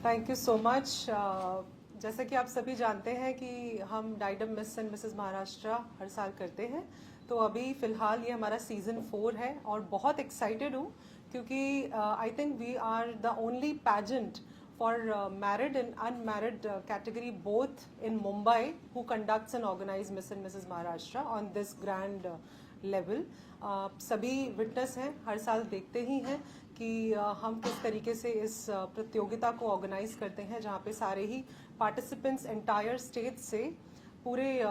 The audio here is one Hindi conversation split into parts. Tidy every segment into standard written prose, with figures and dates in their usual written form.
Thank you so much. जैसा कि आप सभी जानते हैं कि हम डाइडम मिस एंड मिसेस महाराष्ट्र हर साल करते हैं, तो अभी फ़िलहाल ये हमारा सीज़न 4 है और बहुत एक्साइटेड हूँ क्योंकि I think we are the only pageant for married and unmarried category both in Mumbai who conducts and organise Miss and Mrs Maharashtra on this grand level. सभी विटनेस हैं, हर साल देखते ही हैं कि हम किस तरीके से इस प्रतियोगिता को ऑर्गेनाइज करते हैं, जहाँ पे सारे ही पार्टिसिपेंट्स एंटायर स्टेट से, पूरे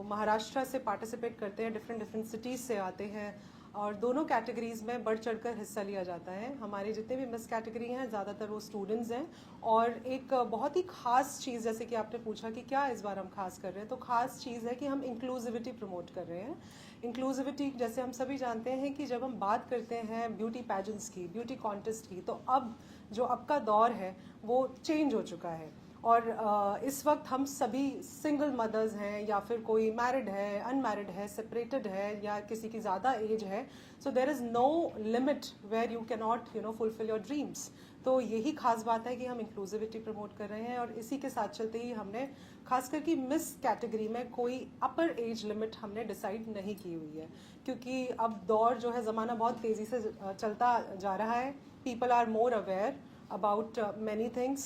महाराष्ट्र से पार्टिसिपेट करते हैं, डिफरेंट डिफरेंट सिटीज़ से आते हैं और दोनों कैटेगरीज में बढ़ चढ़कर हिस्सा लिया जाता है। हमारे जितने भी मिस कैटेगरी हैं ज़्यादातर वो स्टूडेंट्स हैं। और एक बहुत ही खास चीज़, जैसे कि आपने पूछा कि क्या इस बार हम खास कर रहे हैं, तो खास चीज़ है कि हम इंक्लूसिविटी प्रमोट कर रहे हैं। इंक्लूसिविटी जैसे हम सभी जानते हैं कि जब हम बात करते हैं ब्यूटी पैजेंट्स की, ब्यूटी कॉन्टेस्ट की, तो अब जो अब का दौर है वो चेंज हो चुका है और इस वक्त हम सभी सिंगल मदर्स हैं या फिर कोई मैरिड है, अनमैरिड है, सेपरेटेड है या किसी की ज़्यादा एज है। So there is no limit where you can not fulfil your dreams. तो यही खास बात है कि हम इंक्लूसिविटी प्रमोट कर रहे हैं और इसी के साथ चलते ही हमने खासकर कि मिस कैटेगरी में कोई अपर एज लिमिट हमने डिसाइड नहीं की हुई है, क्योंकि अब दौर जो है, ज़माना बहुत तेज़ी से चलता जा रहा है। People are more aware about many things.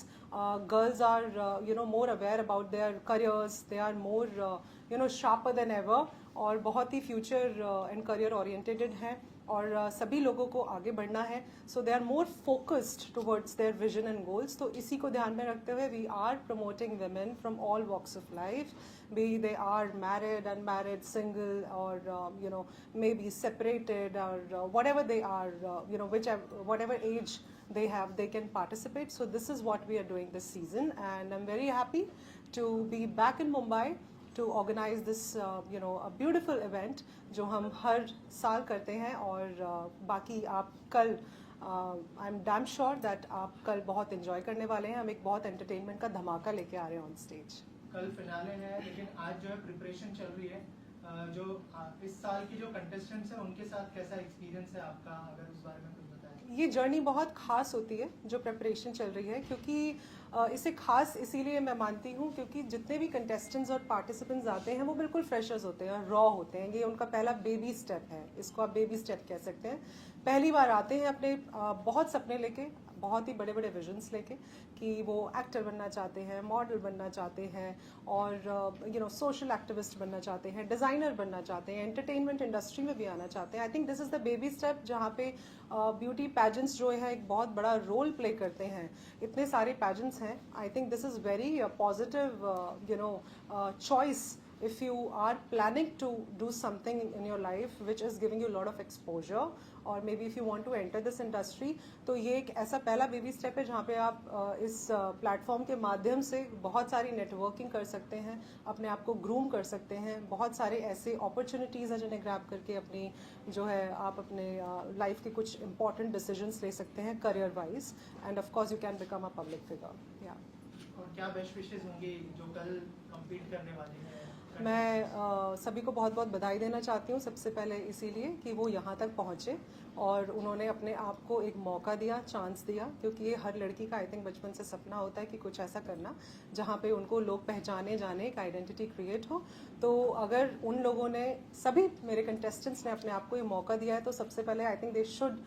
Girls are more aware about their careers. They are more sharper than ever और बहुत ही फ्यूचर एंड करियर ओरिएंटेड हैं और सभी लोगों को आगे बढ़ना है। So they are more focused towards their vision and goals. तो इसी को ध्यान में रखते हुए we are promoting women from all walks of life, be they are married, unmarried, single और मे बी सेपरेटेड और whatever they are, whatever age they have, they can participate. So this is what we are doing this season and I'm very happy to be back in Mumbai to organize this a beautiful event जो हम हर साल करते हैं। और बाकी आप कल I am damn sure that आप कल बहुत एंजॉय करने वाले हैं। हम एक बहुत एंटरटेनमेंट का धमाका लेके आ रहे हैं ऑन स्टेज। कल फिनाले है, लेकिन आज जो है प्रिपरेशन चल रही है। जो इस साल की जो कंटेस्टेंट्स हैं उनके साथ कैसा एक्सपीरियंस है आपका, अगर उस बारे में कुछ बताएं। ये जर्नी बहुत ख़ास होती है जो प्रिपरेशन चल रही है, क्योंकि इसे ख़ास इसीलिए मैं मानती हूँ क्योंकि जितने भी कंटेस्टेंट्स और पार्टिसिपेंट्स आते हैं वो बिल्कुल फ्रेशर्स होते हैं, रॉ होते हैं। ये उनका पहला बेबी स्टेप है, इसको आप बेबी स्टेप कह सकते हैं। पहली बार आते हैं अपने बहुत सपने लेके, बहुत ही बड़े बड़े विजन्स लेके कि वो एक्टर बनना चाहते हैं, मॉडल बनना चाहते हैं और सोशल एक्टिविस्ट बनना चाहते हैं, डिज़ाइनर बनना चाहते हैं, एंटरटेनमेंट इंडस्ट्री में भी आना चाहते हैं। I think this is the baby step जहाँ पे ब्यूटी पैजेंट्स जो है एक बहुत बड़ा रोल प्ले करते हैं। इतने सारे पैजेंट्स हैं, I think this is very positive choice if you are planning to do something in your life which is giving you a lot of exposure or maybe if you want to enter this industry। तो ये एक ऐसा पहला बेबी स्टेप है जहाँ पे आप इस प्लेटफॉर्म के माध्यम से बहुत सारी नेटवर्किंग कर सकते हैं, अपने आप को ग्रूम कर सकते हैं, बहुत सारे ऐसे अपॉर्चुनिटीज़ हैं जिन्हें ग्रैब करके अपनी जो है आप अपने लाइफ के कुछ इंपॉर्टेंट डिसीजंस ले सकते हैं career wise end of course you can become a public figure. या और क्या बेस्ट विशेस होंगी जो कल कम्पीट करने वाली हैं? मैं सभी को बहुत बहुत बधाई देना चाहती हूँ, सबसे पहले इसीलिए कि वो यहाँ तक पहुँचे और उन्होंने अपने आप को एक मौका दिया, चांस दिया, क्योंकि ये हर लड़की का आई थिंक बचपन से सपना होता है कि कुछ ऐसा करना जहाँ पे उनको लोग पहचाने जाने, एक आइडेंटिटी क्रिएट हो। तो अगर उन लोगों ने, सभी मेरे कंटेस्टेंट्स ने अपने आप को ये मौका दिया है, तो सबसे पहले I think they should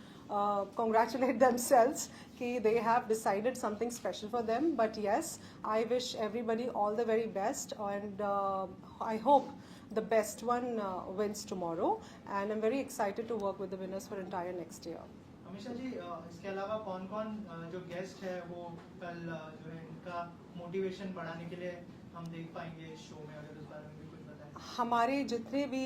congratulate themselves कि they have decided something special for them. But yes, I wish everybody all the very best and I hope the best one wins tomorrow and I'm very excited to work with the winners for entire next year. Amisha ji, इसके अलावा कौन कौन जो गेस्ट है वो कल जो है इनका मोटिवेशन बढ़ाने के लिए हम देख पाएंगे इस शो में, अगर उस बारे में भी कुछ बताएं। हमारे जितने भी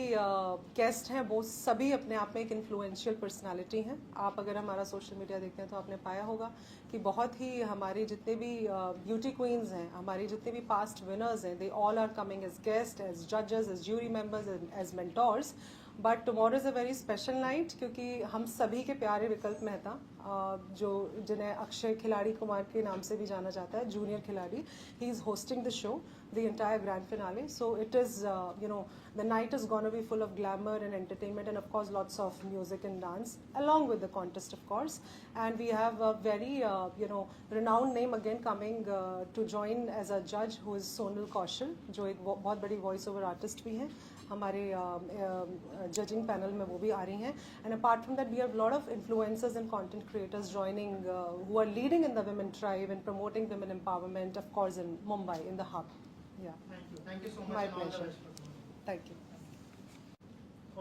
गेस्ट हैं वो सभी अपने आप में एक इन्फ्लुएंशियल पर्सनालिटी हैं। आप अगर हमारा सोशल मीडिया देखते हैं तो आपने पाया होगा कि बहुत ही हमारे जितने भी ब्यूटी क्वींस हैं, हमारे जितने भी पास्ट विनर्स हैं, they all are coming as guest, as जजेस, as jury members, as mentors. But tomorrow is a very special night क्योंकि हम सभी के प्यारे विकल्प मेहता जो जिन्हें अक्षय खिलाड़ी कुमार के नाम से भी जाना जाता है, जूनियर खिलाड़ी, he is hosting the show, the entire grand finale. So it is, the night is going to be full of glamour and entertainment, and of course lots of music and dance, along with the contest, of course. And we have a very, renowned name again coming to join as a judge, who is Sonal Kaushal, जो एक बहुत बड़ी voice over artist भी हैं हमारे judging panel में, वो भी आ रही हैं. And apart from that, we have a lot of influencers and content creators joining, who are leading in the women tribe and promoting women empowerment, of course, in Mumbai, in the hub. Yeah. Thank you so much. My and all the pleasure. best for tomorrow. Thank you.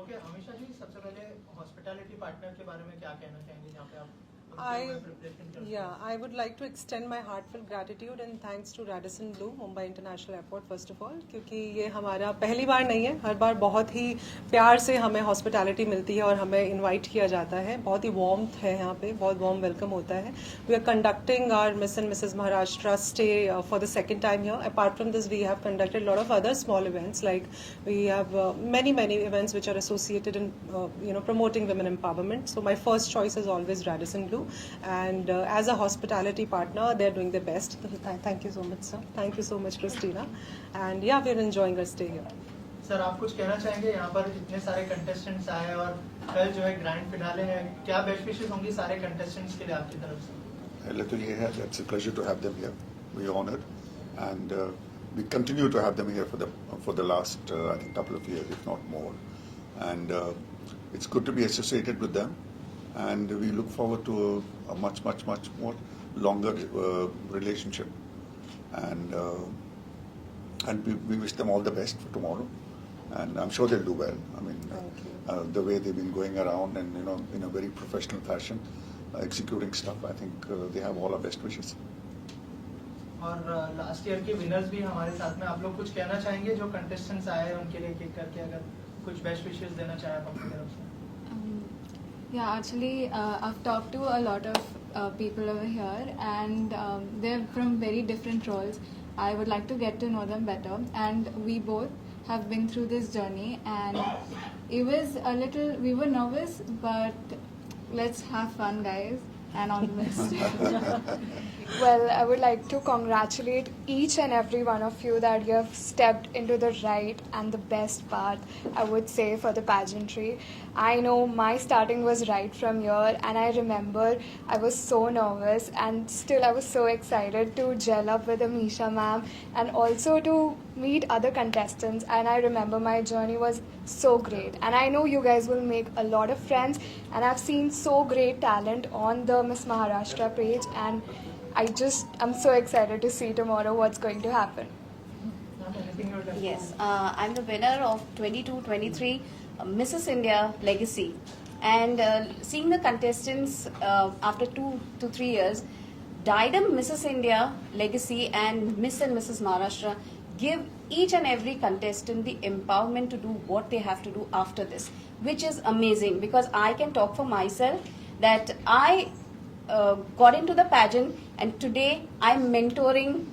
Okay Amisha ji, सबसे पहले हॉस्पिटैलिटी पार्टनर के बारे में क्या कहना चाहेंगे जहाँ पे आप I would like to extend my heartfelt gratitude and thanks to Radisson Blu, Mumbai International Airport, first of all, क्योंकि ये हमारा पहली बार नहीं है, हर बार बहुत ही प्यार से हमें हॉस्पिटैलिटी मिलती है और हमें इनवाइट किया जाता है. बहुत ही वार्मथ है यहाँ पे, बहुत वार्म वेलकम होता है. We are conducting our Miss and Mrs. Maharashtra stay for the second time here. Apart from this, we have conducted a lot of other small events, like we have many events which are associated in promoting women empowerment. So my first choice is always Radisson Blu. And as a hospitality partner, they're doing their best. Thank you so much, sir. Thank you so much, Christina. And yeah, we're enjoying our stay here. Sir, आप कुछ कहना चाहेंगे? यहाँ पर इतने सारे कंटेस्टेंट्स आए और कल जो है ग्रैंड फिनाले है, क्या बेस्ट विशेस होंगी सारे कंटेस्टेंट्स के लिए आपकी तरफ से? पहले तो ये है, it's a pleasure to have them here. We are honored, and we continue to have them here for the last I think couple of years, if not more. And it's good to be associated with them. And we look forward to a much more longer relationship, and we wish them all the best for tomorrow, and I'm sure they'll do well. I mean, the way they've been going around and in a very professional fashion, executing stuff, I think they have all our best wishes. और लास्ट ईयर के विनर्स भी हमारे साथ में, आप लोग कुछ कहना चाहेंगे जो कंटेस्टेंट्स आए हैं उनके लिए एक करके, अगर कुछ बेस्ट विशेस देना चाहें आप अपनी तरफ से? Yeah, actually, I've talked to a lot of people over here, and they're from very different roles. I would like to get to know them better, and we both have been through this journey, and it was a little, we were nervous, but let's have fun, guys, and all the best. Well, I would like to congratulate each and every one of you that you have stepped into the right and the best path, I would say, for the pageantry. I know my starting was right from here, and I remember I was so nervous, and still I was so excited to gel up with Amisha ma'am and also to meet other contestants. And I remember my journey was so great, and I know you guys will make a lot of friends, and I've seen so great talent on the Miss Maharashtra page, and I'm so excited to see tomorrow what's going to happen. Yes, I'm the winner of 22-23 Mrs. India Legacy, and seeing the contestants after 2 to 3 years, Diadem Mrs. India Legacy and Miss and Mrs. Maharashtra give each and every contestant the empowerment to do what they have to do after this, which is amazing, because I can talk for myself that I got into the pageant, and today I'm mentoring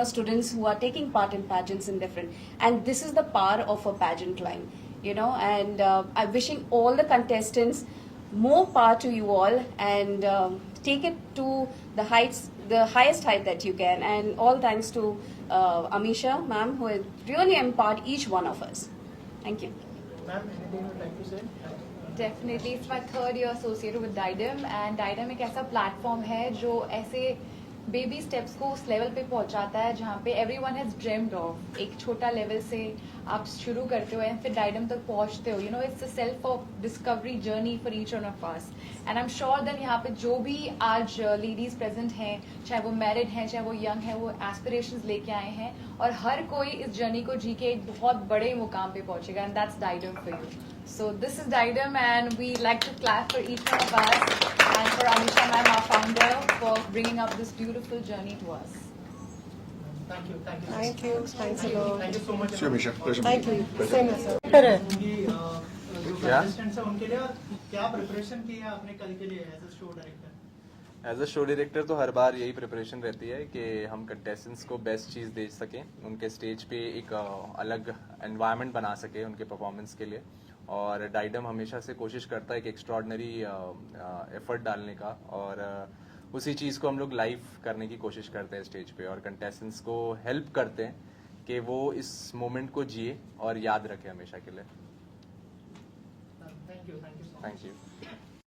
students who are taking part in pageants in different, and this is the power of a pageant line, and I'm wishing all the contestants more power to you all, and take it to the heights, the highest height that you can, and all thanks to Amisha ma'am, who has really empowered each one of us. Thank you. Ma'am, anything you would like to say? Definitely it's my third year associated with Diadem, and Diadem एक ऐसा प्लेटफॉर्म है जो ऐसे बेबी स्टेप्स को उस लेवल पे पहुंचाता है जहाँ पे एवरीवन हैज ड्रीम्ड ऑफ. एक छोटा लेवल से आप शुरू करते हो एंड फिर डाइडम तक पहुंचते हो. It's a self of discovery journey for each one of us, and I am sure that यहाँ पे जो भी आज लेडीज प्रेजेंट हैं, चाहे वो मैरिड हैं चाहे वो यंग है, वो एस्पिरेशंस लेके आए हैं, और हर कोई इस जर्नी को जी के एक बहुत बड़े मुकाम पे पहुंचेगा, and that's Diadem for you. So this is Diadem, and we like to clap for each one of us and for Amisha ma'am, our founder, for bringing up this beautiful journey to us. Thank you. Thank you. Thanks a lot. Thank you so much. Sure, Misha. Pleasure. Thank you. Pleasure. Same as sir. उनकी जो कंटेस्टेंट्स हैं उनके लिए क्या प्रिपरेशन की है आपने कल के लिए as a show director? As a show director तो हर बार यही प्रिपरेशन रहती है कि हम कंटेस्टेंट्स को बेस्ट चीज़ दे सकें, उनके स्टेज पे एक अलग एनवायरनमेंट बना सके उनके परफॉर्मेंस के लिए, और डाइडम हमेशा से कोशिश करता है एक एक्स्ट्रॉर्डनरी एफर्ट डालने का, और उसी चीज़ को हम लोग लाइव करने की कोशिश करते हैं स्टेज पे, और कंटेस्टेंट्स को हेल्प करते हैं कि वो इस मोमेंट को जिए और याद रखे हमेशा के लिए। Thank you so much. Thank you.